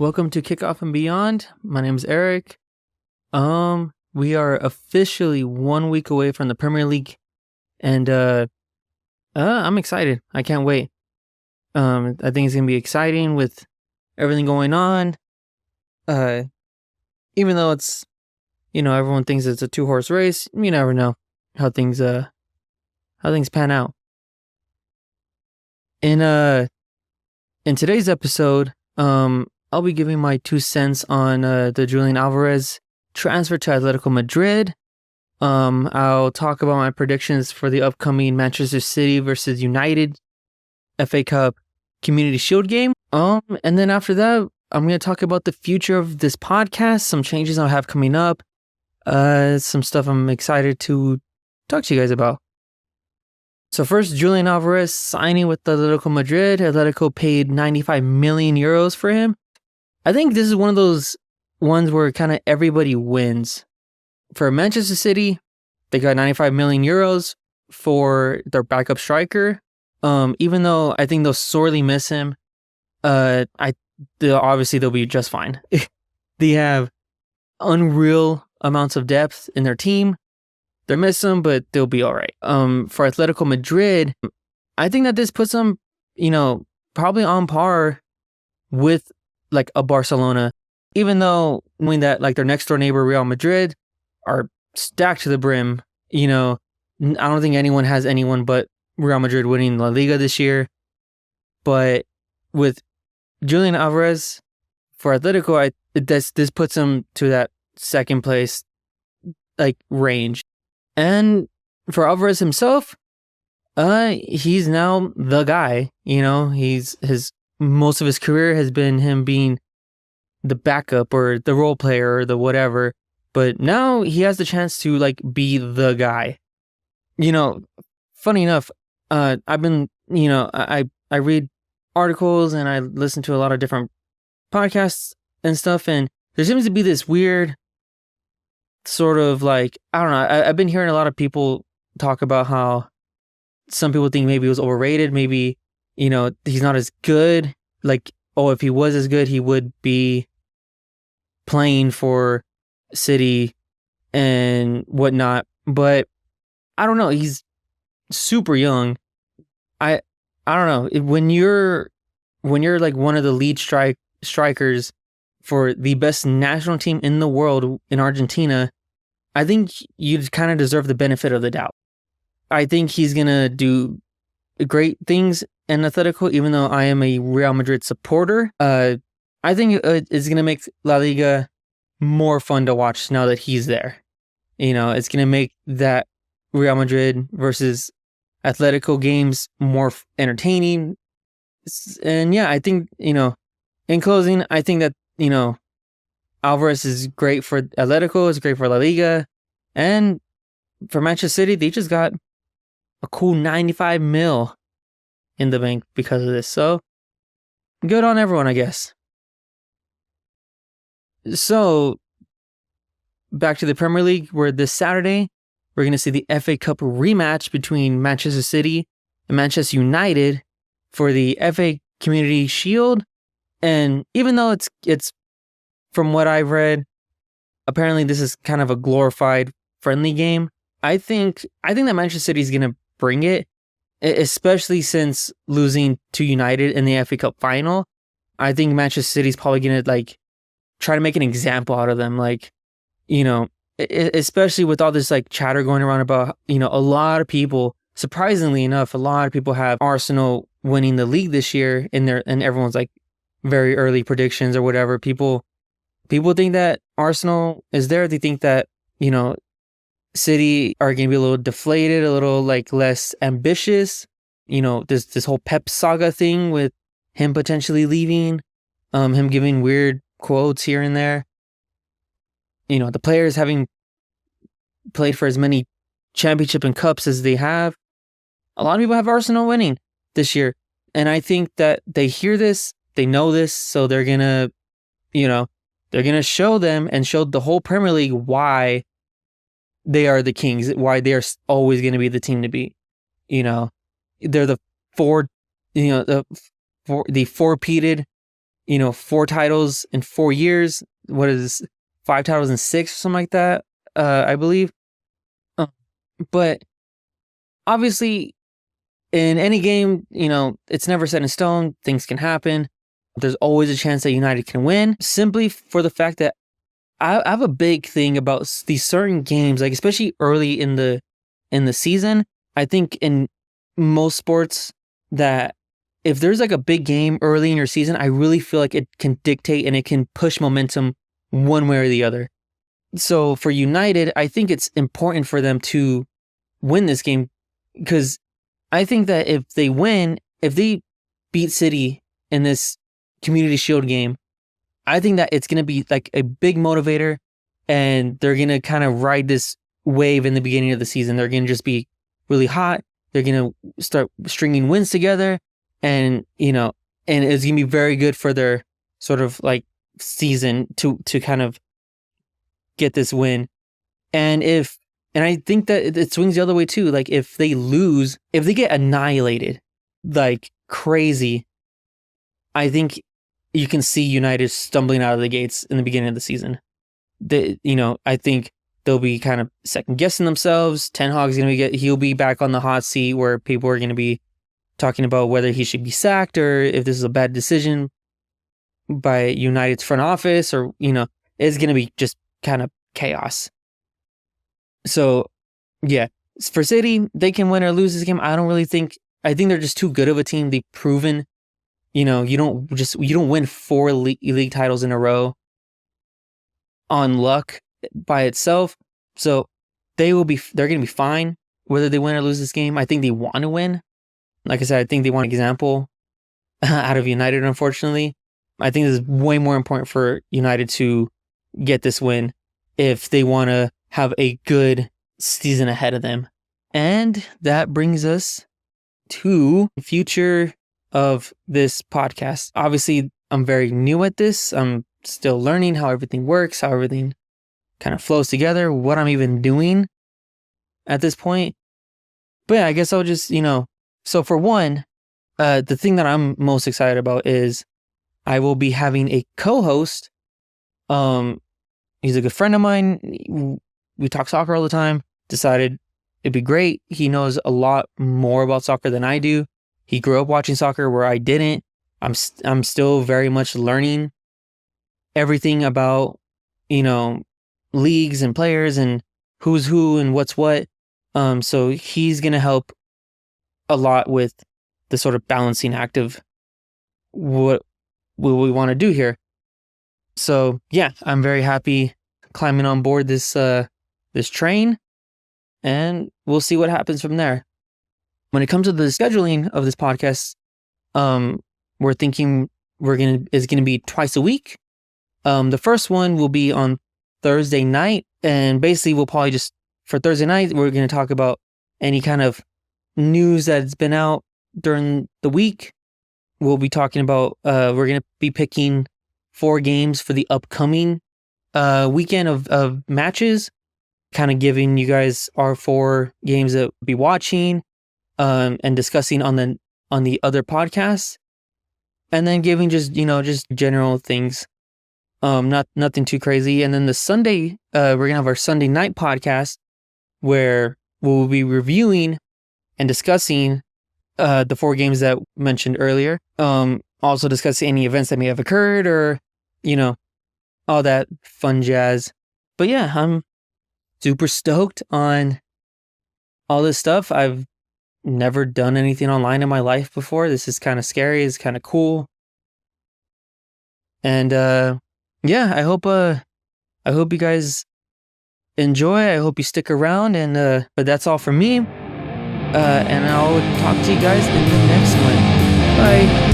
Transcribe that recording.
welcome to Kickoff and Beyond. My name is Eric. We are officially 1 week away from the Premier League, and I'm excited. I can't wait. I think it's gonna be exciting with everything going on. Even though it's, everyone thinks it's a 2-horse race, you never know how things pan out. In today's episode, I'll be giving my 2 cents on the Julian Alverez transfer to Atletico Madrid. I'll talk about my predictions for the upcoming Manchester City versus United FA Cup Community Shield game. And then after that, I'm going to talk about the future of this podcast, some changes I'll have coming up, some stuff I'm excited to talk to you guys about. So first, Julian Alverez signing with Atletico Madrid. Atletico paid 95 million euros for him. I think this is one of those ones where kind of everybody wins. For Manchester City, they got 95 million euros for their backup striker. Even though I think they'll sorely miss him, obviously they'll be just fine. They have unreal amounts of depth in their team. They'll miss him, but they'll be all right. For Atletico Madrid, I think that this puts them, probably on par with like a Barcelona, even though knowing that like their next door neighbor Real Madrid are stacked to the brim. I don't think anyone has anyone but Real Madrid winning La Liga this year. But with Julian Alvarez for Atletico, this puts him to that second place like range. And for Alvarez himself, he's now the guy. Most of his career has been him being the backup or the role player or the whatever. But now he has the chance to like be the guy. Funny enough, I've been, I read articles and I listen to a lot of different podcasts and stuff. And there seems to be this weird sort of like, I don't know. I've been hearing a lot of people talk about how some people think maybe he was overrated. Maybe, he's not as good. Like, if he was as good, he would be playing for City and whatnot. But I don't know. He's super young. I don't know. When you're like one of the lead strikers for the best national team in the world in Argentina, I think you kind of deserve the benefit of the doubt. I think he's going to do great things in Atletico, even though I am a Real Madrid supporter. I think it's going to make La Liga more fun to watch now that he's there. It's going to make that Real Madrid versus Atletico games more entertaining. And yeah, I think, in closing, I think that, Alvarez is great for Atletico, is great for La Liga, and for Manchester City, they just got a cool 95 mil in the bank because of this. So, good on everyone, I guess. So, back to the Premier League, where this Saturday, we're going to see the FA Cup rematch between Manchester City and Manchester United for the FA Community Shield. And even though it's from what I've read, apparently this is kind of a glorified friendly game. I think that Manchester City is going to bring it, especially since losing to United in the FA Cup final. I think Manchester City is probably going to like try to make an example out of them. Like, especially with all this like chatter going around about, a lot of people, surprisingly enough, a lot of people have Arsenal winning the league this year and everyone's like very early predictions or whatever. People think that Arsenal is there. They think that, City are going to be a little deflated, a little like less ambitious. This whole Pep saga thing with him potentially leaving, him giving weird quotes here and there. The players having played for as many championship and cups as they have. A lot of people have Arsenal winning this year. And I think that they hear this, they know this, so they're going to, they're going to show them and show the whole Premier League why they are the kings, why they're always going to be the team to beat. They're the four-peated, 4 titles in 4 years. What is 5 titles in 6 or something like that, I believe. But obviously, in any game, it's never set in stone. Things can happen. There's always a chance that United can win, simply for the fact that I have a big thing about these certain games, like especially early in the season. I think in most sports that if there's like a big game early in your season, I really feel like it can dictate and it can push momentum one way or the other. So for United, I think it's important for them to win this game, because I think that if they beat City in this Community Shield game, I think that it's going to be like a big motivator, and they're going to kind of ride this wave in the beginning of the season. They're going to just be really hot. They're going to start stringing wins together, and and it's going to be very good for their sort of like season to kind of get this win. And I think that it swings the other way too. Like if they lose, if they get annihilated like crazy, I think you can see United stumbling out of the gates in the beginning of the season. I think they'll be kind of second guessing themselves. Ten Hag's he'll be back on the hot seat where people are going to be talking about whether he should be sacked or if this is a bad decision by United's front office, or it's going to be just kind of chaos. So yeah, for City, they can win or lose this game. I think they're just too good of a team. They've proven, you don't win 4 league titles in a row on luck by itself. So they're going to be fine whether they win or lose this game. I think they want to win. Like I said, I think they want an example out of United, unfortunately. I think this is way more important for United to get this win if they want to have a good season ahead of them. And that brings us to the future of this podcast. Obviously, I'm very new at this. I'm still learning how everything works, how everything kind of flows together, what I'm even doing at this point. But yeah, I guess I'll just, so for one, the thing that I'm most excited about is I will be having a co-host. He's a good friend of mine. We talk soccer all the time. Decided it'd be great. He knows a lot more about soccer than I do. He grew up watching soccer where I didn't. I'm still very much learning everything about, leagues and players and who's who and what's what. So he's going to help a lot with the sort of balancing act of what we want to do here. So yeah, I'm very happy climbing on board this train, and we'll see what happens from there. When it comes to the scheduling of this podcast, we're thinking it's gonna be twice a week. The first one will be on Thursday night, and basically we'll probably just, for Thursday night, we're gonna talk about any kind of news that's been out during the week. We'll be talking about, we're gonna be picking 4 games for the upcoming weekend of matches, kind of giving you guys our 4 games that we'll be watching, and discussing on the other podcasts, and then giving just general things, nothing too crazy. And then the Sunday, we're gonna have our Sunday night podcast where we'll be reviewing and discussing the 4 games that mentioned earlier. Also discussing any events that may have occurred, or all that fun jazz. But yeah, I'm super stoked on all this stuff. I've never done anything online in my life before. This is kind of scary. It's kind of cool. And yeah, I hope you guys enjoy. I hope you stick around. And but that's all from me. And I'll talk to you guys in the next one. Bye.